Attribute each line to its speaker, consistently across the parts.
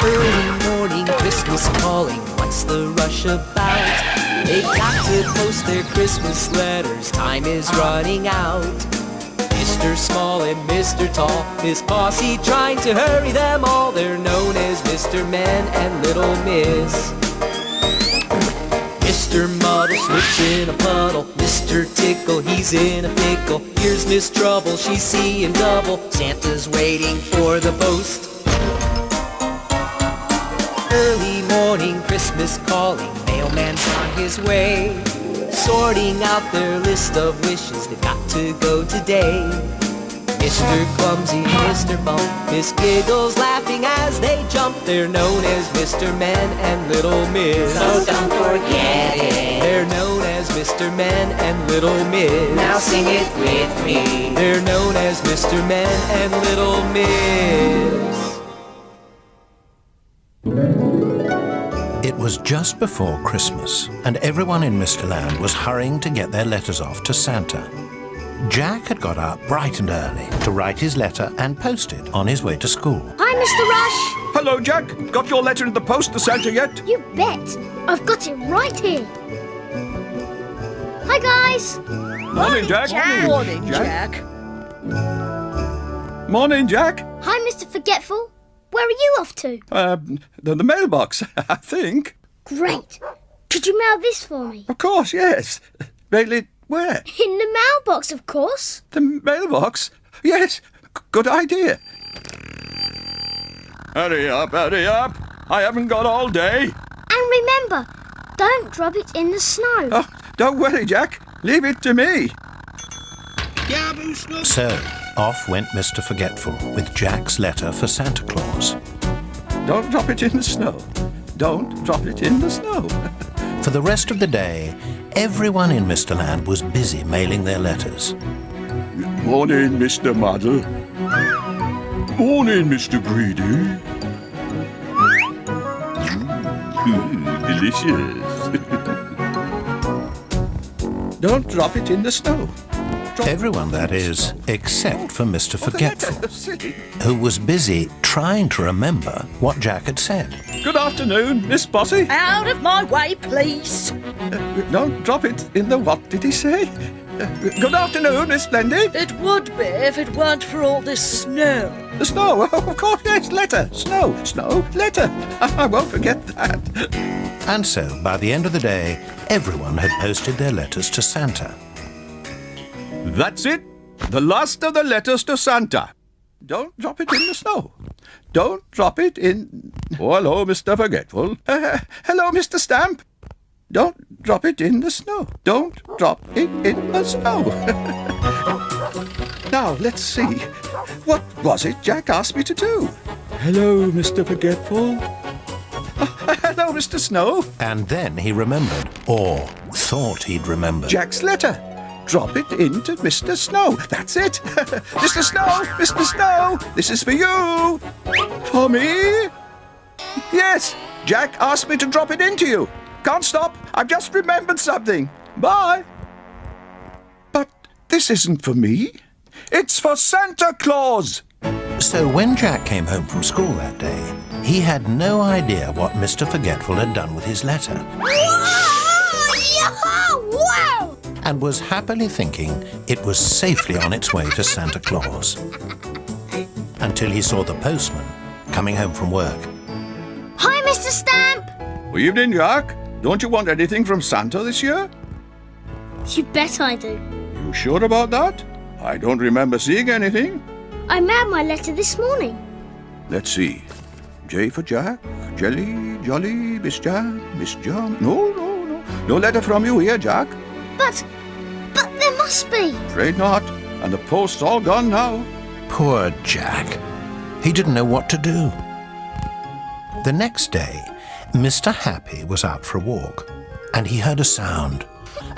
Speaker 1: Early morning, Christmas calling, what's the rush about? They got to post their Christmas letters, time is running out. Mr. Small and Mr. Tall, Miss Bossy trying to hurry them all. They're known as Mr. Men and Little Miss. Mr. Muddle slips in a puddle, Mr. Tickle, he's in a pickle. Here's Miss Trouble, she's seeing double, Santa's waiting for the post. Early morning, Christmas calling, mailman's on his way, sorting out their list of wishes, they've got to go today. Mr. Clumsy, Mr. Bump, Miss Giggles laughing as they jump. They're known as Mr. Men and Little Miss.
Speaker 2: So don't forget it.
Speaker 1: They're known as Mr. Men and Little Miss.
Speaker 2: Now sing it with me.
Speaker 1: They're known as Mr. Men and Little Miss.
Speaker 3: It was just before Christmas, and everyone in Mr. Land was hurrying to get their letters off to Santa. Jack had got up bright and early to write his letter and post it on his way to school.
Speaker 4: Hi, Mr. Rush.
Speaker 5: Hello, Jack. Got your letter in the post to Santa yet?
Speaker 4: You bet. I've got it right here. Hi, guys.
Speaker 5: Morning, Jack.
Speaker 6: Morning, Jack.
Speaker 5: Morning, Jack.
Speaker 4: Hi, Mr. Forgetful. Where are you off to?
Speaker 5: The mailbox, I think.
Speaker 4: Great. Could you mail this for me?
Speaker 5: Of course, yes. Mail it where?
Speaker 4: In the mailbox, of course.
Speaker 5: The mailbox? Yes, good idea. Hurry up, hurry up. I haven't got all day.
Speaker 4: And remember, don't drop it in the snow.
Speaker 5: Oh, don't worry, Jack. Leave it to me.
Speaker 3: So, off went Mr. Forgetful with Jack's letter for Santa Claus.
Speaker 5: Don't drop it in the snow. Don't drop it in the snow.
Speaker 3: For the rest of the day, everyone in Mr. Land was busy mailing their letters.
Speaker 5: Morning, Mr. Muddle. Morning, Mr. Greedy. Delicious. Don't drop it in the snow.
Speaker 3: Everyone, that is, except for Mr. Forgetful, who was busy trying to remember what Jack had said.
Speaker 5: Good afternoon, Miss Bossy.
Speaker 6: Out of my way, please.
Speaker 5: Don't drop it in the what did he say? Good afternoon, Miss Splendid.
Speaker 6: It would be if it weren't for all this snow.
Speaker 5: The snow, oh, of course, yes, letter. Snow, letter. I won't forget that.
Speaker 3: And so, by the end of the day, everyone had posted their letters to Santa.
Speaker 5: That's it. The last of the letters to Santa. Don't drop it in the snow. Don't drop it in... Oh, hello, Mr. Forgetful. Hello, Mr. Stamp. Don't drop it in the snow. Don't drop it in the snow. Now, let's see. What was it Jack asked me to do? Hello, Mr. Forgetful. Hello, Mr. Snow.
Speaker 3: And then he remembered, or thought he'd remembered.
Speaker 5: Jack's letter. Drop it into Mr. Snow. That's it. Mr. Snow, Mr. Snow, this is for you. For me? Yes, Jack asked me to drop it into you. Can't stop. I've just remembered something. Bye. But this isn't for me. It's for Santa Claus.
Speaker 3: So when Jack came home from school that day, he had no idea what Mr. Forgetful had done with his letter.
Speaker 4: Wow!
Speaker 3: And was happily thinking it was safely on its way to Santa Claus. Until he saw the postman coming home from work.
Speaker 4: Hi, Mr. Stamp.
Speaker 5: Good evening, Jack. Don't you want anything from Santa this year?
Speaker 4: You bet I do.
Speaker 5: You sure about that? I don't remember seeing anything.
Speaker 4: I mailed my letter this morning.
Speaker 5: Let's see. J for Jack, Jelly, Jolly, Miss Jam, Miss Jam. No. No letter from you here, Jack.
Speaker 4: But there must be.
Speaker 5: Afraid not. And the post's all gone now.
Speaker 3: Poor Jack. He didn't know what to do. The next day, Mr. Happy was out for a walk, and he heard a sound.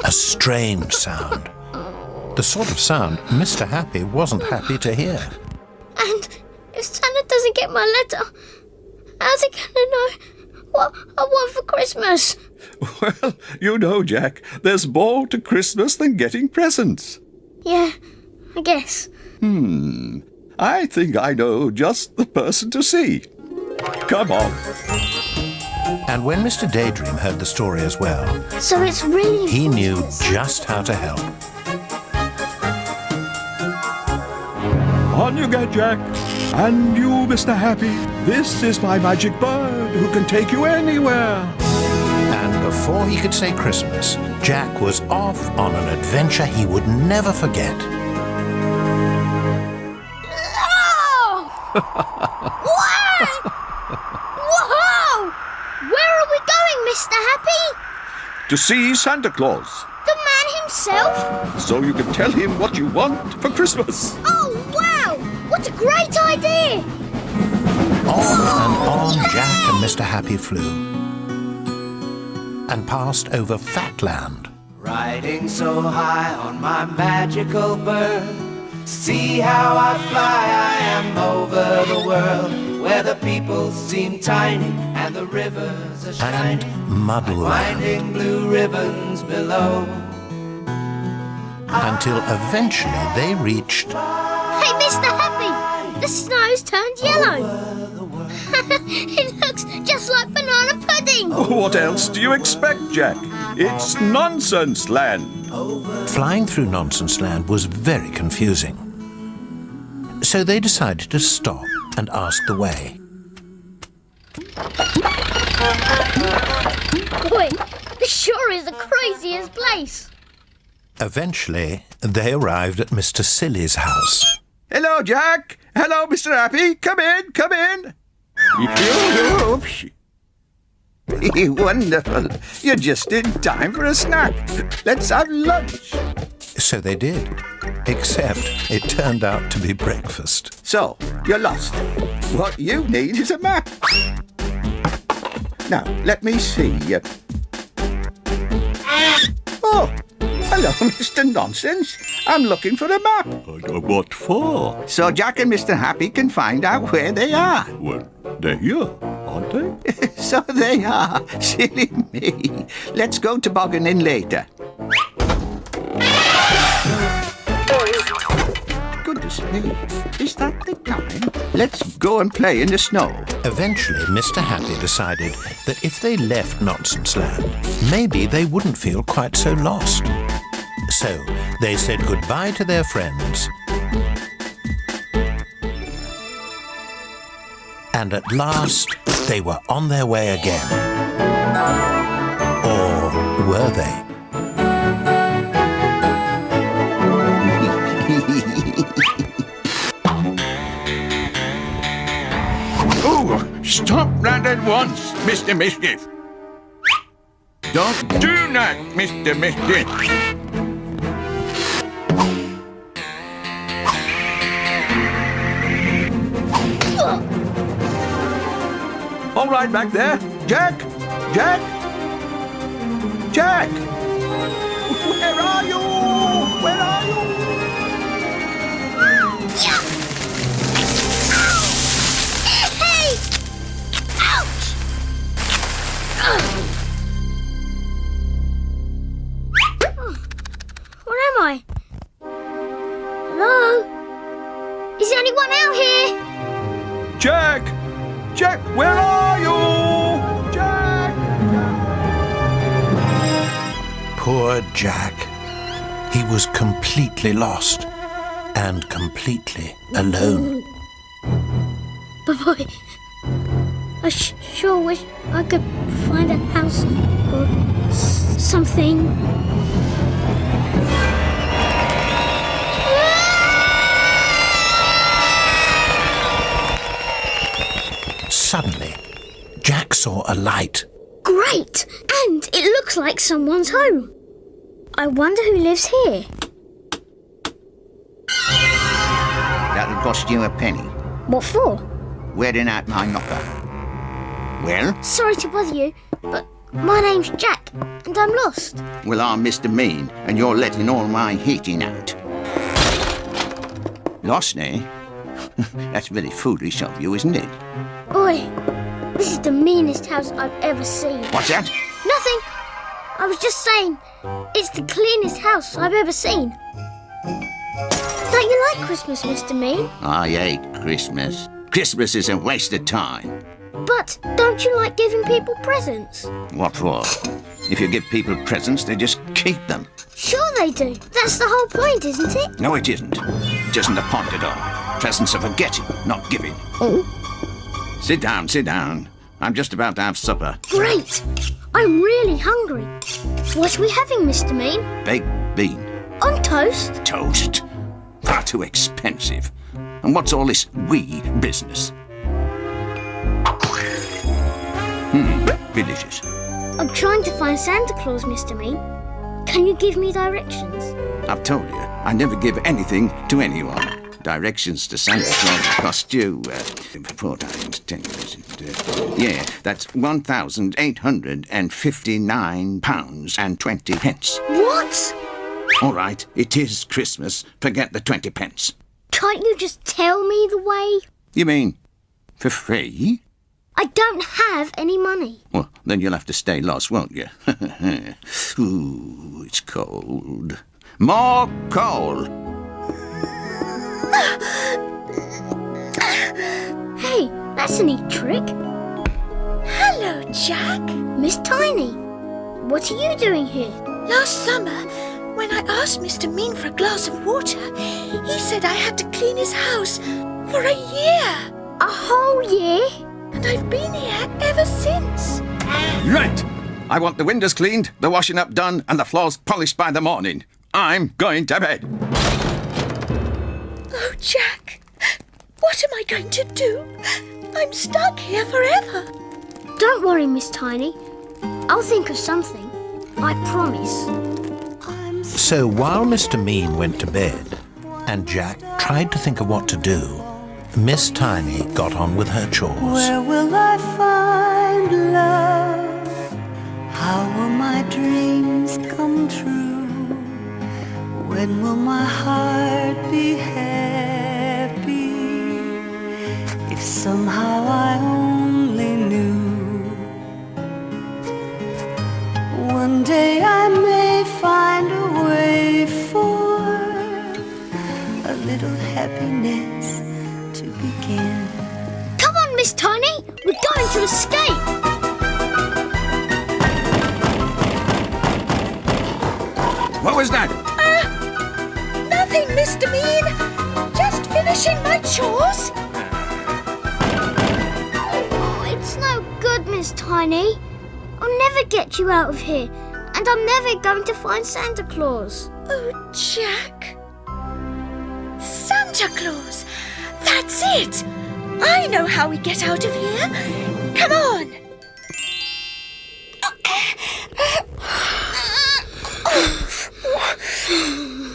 Speaker 3: A strange sound. The sort of sound Mr. Happy wasn't happy to hear.
Speaker 4: And if Santa doesn't get my letter, how's he gonna know what I want for Christmas?
Speaker 5: Well, you know, Jack, there's more to Christmas than getting presents.
Speaker 4: Yeah, I guess.
Speaker 5: I think I know just the person to see. Come on.
Speaker 3: And when Mr. Daydream heard the story as well,
Speaker 4: So it's really
Speaker 3: he knew
Speaker 4: important.
Speaker 3: just how to help.
Speaker 5: On you get, Jack. And you, Mr. Happy. This is my magic bird who can take you anywhere.
Speaker 3: And before he could say Christmas, Jack was off on an adventure he would never forget.
Speaker 4: Oh! Wow! Whoa! Where are we going, Mr. Happy?
Speaker 5: To see Santa Claus.
Speaker 4: The man himself?
Speaker 5: So you can tell him what you want for Christmas.
Speaker 4: Oh, wow! What a great idea!
Speaker 3: On and on Jack and Mr. Happy flew and passed over Fatland.
Speaker 1: Riding so high on my magical bird, see how I fly, I am over the world, where the people seem tiny and the rivers are
Speaker 3: And
Speaker 1: shining,
Speaker 3: Muddle Land,
Speaker 1: winding blue ribbons below.
Speaker 3: until eventually they reached
Speaker 4: Hey, Mr. Happy! The snow's turned yellow. It looks just like banana pudding.
Speaker 5: What else do you expect, Jack? It's Nonsense Land.
Speaker 3: Flying through Nonsense Land was very confusing. So they decided to stop and ask the way.
Speaker 4: Boy, this sure is the craziest place.
Speaker 3: Eventually, they arrived at Mr. Silly's house.
Speaker 5: Hello, Jack. Hello, Mr. Happy. Come in, come in. Wonderful. You're just in time for a snack. Let's have lunch.
Speaker 3: So they did, except it turned out to be breakfast.
Speaker 5: So, you're lost. What you need is a map. Now, let me see. Oh, hello, Mr. Nonsense. I'm looking for a map.
Speaker 7: What for?
Speaker 5: So Jack and Mr. Happy can find out where they are.
Speaker 7: Well, they're here, aren't they?
Speaker 5: So they are. Silly me. Let's go tobogganing later. Goodness me. Is that the time? Let's go and play in the snow.
Speaker 3: Eventually, Mr. Happy decided that if they left Nonsense Land, maybe they wouldn't feel quite so lost. So they said goodbye to their friends. And at last, they were on their way again. Or were they?
Speaker 7: Oh, stop that at once, Mr. Mischief. Don't do that, Mr. Mischief.
Speaker 5: All right, back there. Jack! Jack! Jack! Where are you? Where are you?
Speaker 4: Hey! Ouch! Where am I? Hello? Is anyone out here?
Speaker 5: Jack! Jack, where are you? Jack!
Speaker 3: Poor Jack. He was completely lost and completely alone.
Speaker 4: But boy, I sure wish I could find a house or something.
Speaker 3: Suddenly, Jack saw a light.
Speaker 4: Great! And it looks like someone's home. I wonder who lives here.
Speaker 5: That'll cost you a penny.
Speaker 4: What for?
Speaker 5: Wearing out my knocker. Well?
Speaker 4: Sorry to bother you, but my name's Jack, and I'm lost.
Speaker 5: Well, I'm Mr. Mean, and you're letting all my heating out. Lost, eh? That's very foolish of you, isn't it?
Speaker 4: Boy, this is the meanest house I've ever seen.
Speaker 5: What's that?
Speaker 4: Nothing. I was just saying, it's the cleanest house I've ever seen. Don't you like Christmas, Mr. Mean?
Speaker 5: I hate Christmas. Christmas is a waste of time.
Speaker 4: But don't you like giving people presents?
Speaker 5: What for? If you give people presents, they just keep them.
Speaker 4: Sure they do. That's the whole point, isn't it?
Speaker 5: No, it isn't. It isn't the point at all. Presents are for getting, not giving.
Speaker 4: Oh.
Speaker 5: Sit down, sit down. I'm just about to have supper.
Speaker 4: Great. I'm really hungry. What are we having, Mr. Mean?
Speaker 5: Baked bean.
Speaker 4: On toast?
Speaker 5: Toast. Far too expensive. And what's all this we business? Delicious.
Speaker 4: I'm trying to find Santa Claus, Mr. Mean. Can you give me directions?
Speaker 5: I've told you, I never give anything to anyone. Directions to Santa Claus cost you 4 times 10. Yeah, that's £1,859.20.
Speaker 4: What?
Speaker 5: All right, it is Christmas. Forget the 20 pence.
Speaker 4: Can't you just tell me the way?
Speaker 5: You mean for free?
Speaker 4: I don't have any money.
Speaker 5: Well, then you'll have to stay lost, won't you? Ooh, it's cold. More coal.
Speaker 4: Hey, that's a neat trick.
Speaker 8: Hello, Jack.
Speaker 4: Miss Tiny, what are you doing here?
Speaker 8: Last summer, when I asked Mr. Mean for a glass of water, he said I had to clean his house for a year.
Speaker 4: A whole year?
Speaker 8: And I've been here ever since.
Speaker 5: Right. I want the windows cleaned, the washing up done, and the floors polished by the morning. I'm going to bed.
Speaker 8: Oh, Jack, what am I going to do? I'm stuck here forever.
Speaker 4: Don't worry, Miss Tiny. I'll think of something. I promise.
Speaker 3: So while Mr. Mean went to bed and Jack tried to think of what to do, Miss Tiny got on with her chores.
Speaker 9: Where will I find love? How will my dreams come true? When will my heart be happy? If somehow I only knew. One day I may find a way for a little happiness to begin.
Speaker 4: Come on, Miss Tiny. We're going to escape.
Speaker 5: What was that?
Speaker 8: Nothing, Mr. Mean. Just finishing my chores.
Speaker 4: Oh, it's no good, Miss Tiny. I'll never get you out of here. And I'm never going to find Santa Claus.
Speaker 8: Oh, Jack. Santa Claus. That's it. I know how we get out of here. Come on.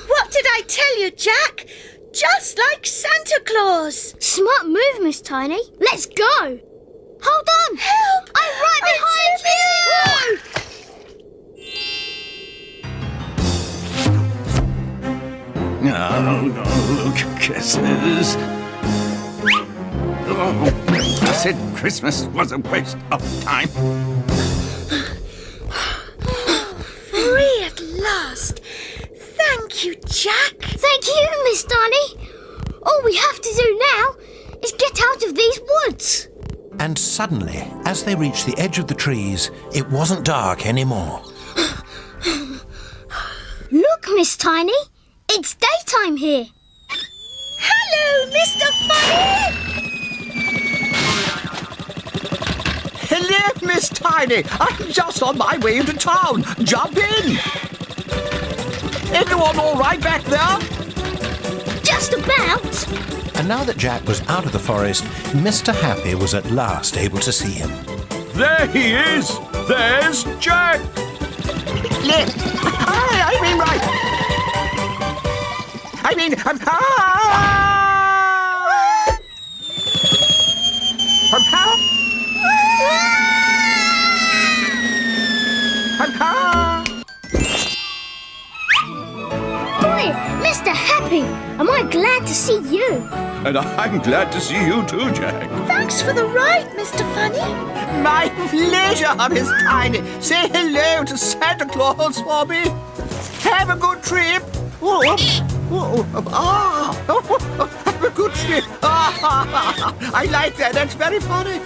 Speaker 8: What did I tell you, Jack? Just like Santa Claus.
Speaker 4: Smart move, Miss Tiny. Let's go. Hold on.
Speaker 8: Help!
Speaker 4: I'm right behind you.
Speaker 5: No, kisses. Oh, I said Christmas was a waste of time.
Speaker 8: Free at last. Thank you, Jack.
Speaker 4: Thank you, Miss Tiny. All we have to do now is get out of these woods.
Speaker 3: And suddenly, as they reached the edge of the trees, it wasn't dark anymore.
Speaker 4: Look, Miss Tiny. It's daytime here.
Speaker 8: Hello, Mr. Funny.
Speaker 10: Hello, Miss Tiny. I'm just on my way into town. Jump in. Everyone all right back there?
Speaker 4: Just about.
Speaker 3: And now that Jack was out of the forest, Mr. Happy was at last able to see him.
Speaker 7: There he is! There's Jack!
Speaker 10: Left. I mean right. I mean,
Speaker 4: Boy, Mr. Happy, am I glad to see you.
Speaker 7: And I'm glad to see you too, Jack.
Speaker 8: Thanks for the ride, Mr. Funny.
Speaker 10: my pleasure, Miss Tiny. Say hello to Santa Claus for me. Have a good trip. Have a good Mischief! I like that. That's very funny.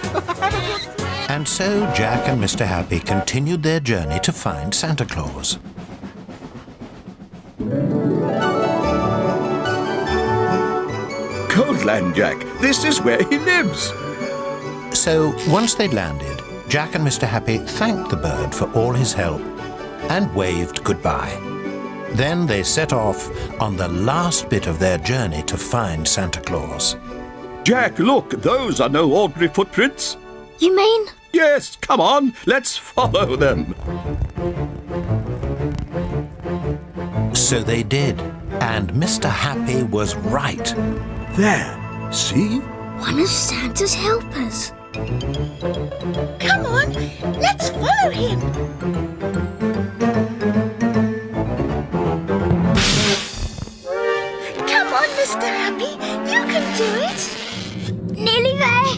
Speaker 3: And so Jack and Mr. Happy continued their journey to find Santa Claus.
Speaker 5: Goldland, Jack. This is where he lives.
Speaker 3: So once they'd landed, Jack and Mr. Happy thanked the bird for all his help and waved goodbye. Then they set off on the last bit of their journey to find Santa Claus.
Speaker 5: Jack, look, those are no ordinary footprints.
Speaker 4: You mean?
Speaker 5: Yes, come on, let's follow them.
Speaker 3: So they did, and Mr. Happy was right.
Speaker 5: There, see?
Speaker 4: One of Santa's helpers.
Speaker 8: Come on, let's follow him. Come on, Mr. Happy, you can do it.
Speaker 4: Nearly there.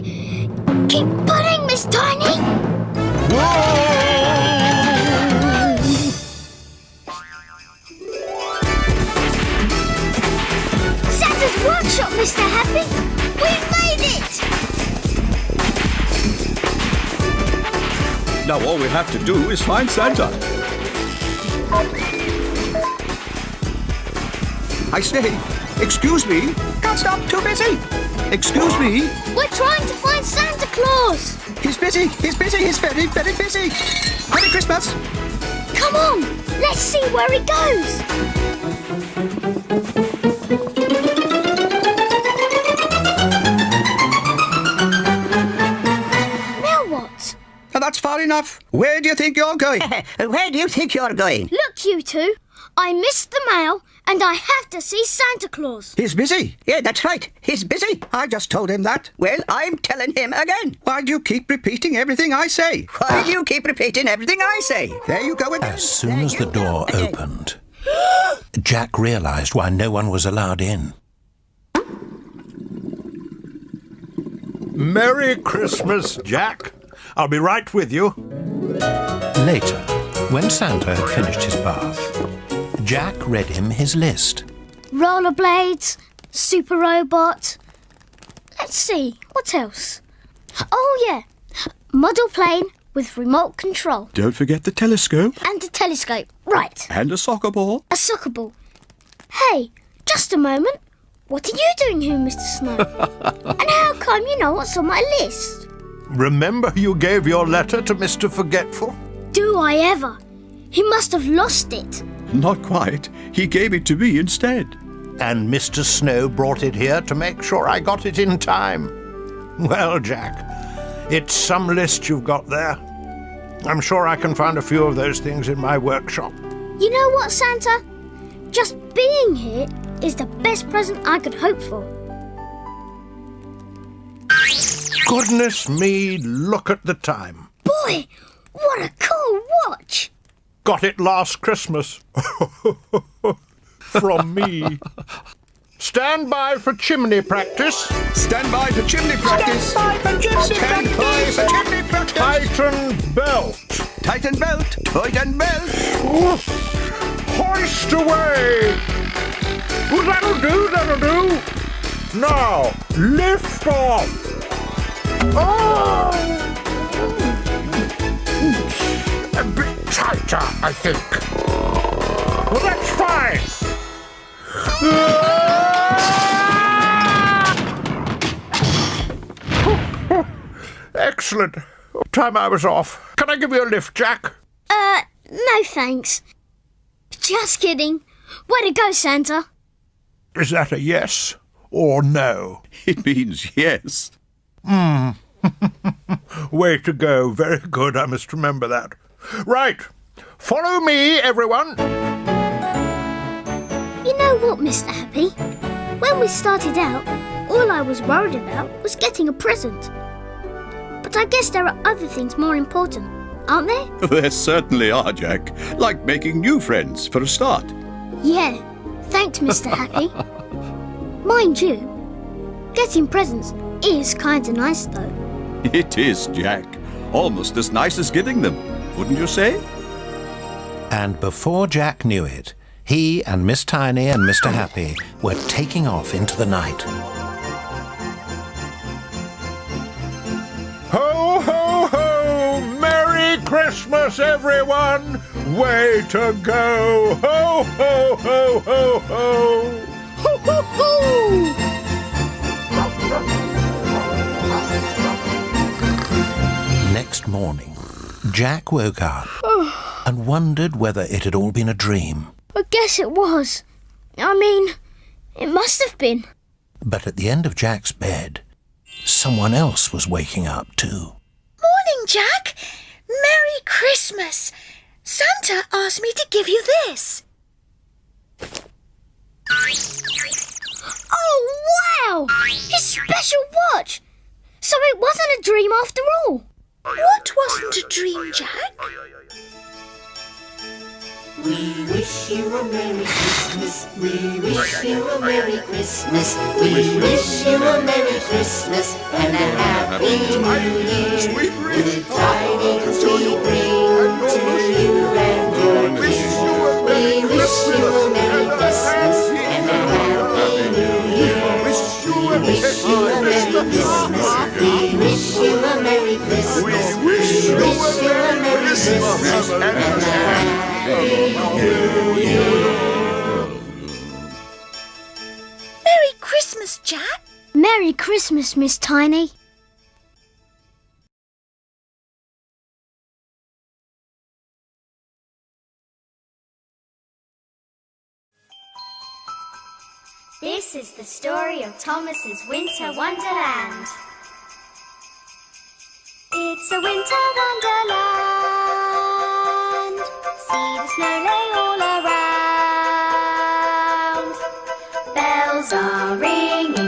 Speaker 4: Keep pulling, Miss Tiny. Santa's workshop, Mr. Happy. We've made it.
Speaker 5: Now all we have to do is find Santa.
Speaker 10: I say, excuse me. Can't stop, too busy. Excuse me.
Speaker 4: We're trying to find Santa Claus.
Speaker 10: He's busy. He's very, very busy. Merry Christmas.
Speaker 4: Come on, let's see where he goes. Now what?
Speaker 10: Now that's far enough. Where do you think you're going?
Speaker 6: Where do you think you're going?
Speaker 4: Look, you two. I missed the mail and I have to see Santa Claus.
Speaker 10: He's busy. Yeah, that's right. He's busy. I just told him that. Well, I'm telling him again. Why do you keep repeating everything I say? Why do you keep repeating everything I say? There you go again.
Speaker 3: As soon as the door opened, Jack realized why no one was allowed in.
Speaker 11: Merry Christmas, Jack. I'll be right with you.
Speaker 3: Later, when Santa had finished his bath, Jack read him his list.
Speaker 4: Rollerblades, super robot. Let's see, what else? Oh yeah, model plane with remote control.
Speaker 5: Don't forget the telescope.
Speaker 4: And a telescope, right.
Speaker 5: And a soccer ball.
Speaker 4: A soccer ball. Hey, just a moment. What are you doing here, Mr. Snow? And how come you know what's on my list?
Speaker 11: Remember you gave your letter to Mr. Forgetful?
Speaker 4: Do I ever? He must have lost it.
Speaker 5: Not quite. He gave it to me instead.
Speaker 11: And Mr. Snow brought it here to make sure I got it in time. Well, Jack, it's some list you've got there. I'm sure I can find a few of those things in my workshop.
Speaker 4: You know what, Santa? Just being here is the best present I could hope for.
Speaker 11: Goodness me, look at the time.
Speaker 4: Boy, what a cool watch!
Speaker 11: Got it last Christmas. From me. Stand by for chimney practice.
Speaker 5: Stand by for chimney practice.
Speaker 10: Stand by for chimney practice.
Speaker 11: Tighten belt.
Speaker 5: Tighten belt. Tighten belt.
Speaker 11: Hoist away. Oh, that'll do, that'll do. Now, lift off. Oh! A bit tighter, I think. Well, that's fine. Excellent. Time I was off. Can I give you a lift, Jack?
Speaker 4: No thanks. Just kidding. Way to go, Santa.
Speaker 11: Is that a yes or no?
Speaker 5: It means yes.
Speaker 11: Way to go. Very good. I must remember that. Right. Follow me, everyone.
Speaker 4: You know what, Mr. Happy? When we started out, all I was worried about was getting a present. But I guess there are other things more important, aren't there?
Speaker 5: There certainly are, Jack. Like making new friends, for a start.
Speaker 4: Yeah, thanks, Mr. Happy. Mind you, getting presents is kinda nice, though.
Speaker 5: It is, Jack. Almost as nice as giving them, wouldn't you say?
Speaker 3: And before Jack knew it, he and Miss Tiny and Mr. Happy were taking off into the night.
Speaker 11: Christmas, everyone! Way to go! Ho, ho, ho, ho, ho!
Speaker 4: Ho, ho, ho!
Speaker 3: Next morning, Jack woke up and wondered whether it had all been a dream.
Speaker 4: I guess it was. I mean, it must have been.
Speaker 3: But at the end of Jack's bed, someone else was waking up too.
Speaker 8: Morning, Jack. Merry Christmas. Santa asked me to give you this.
Speaker 4: Oh, wow! His special watch! So it wasn't a dream after all.
Speaker 8: What wasn't a dream, Jack?
Speaker 2: We wish you a Merry Christmas. We wish you a Merry Christmas. We wish you a Merry Christmas and a Happy New Year. Good tidings we bring to you and your dear. We wish you a Merry Christmas and a Happy New Year. We wish you a Merry Christmas. We wish you a Merry Christmas. We wish you a Merry Christmas and a Happy New Year.
Speaker 8: Merry Christmas, Jack.
Speaker 4: Merry Christmas, Miss Tiny.
Speaker 12: This is the story of Thomas's Winter Wonderland. It's a winter wonderland. See the snow lay all around. Bells are ringing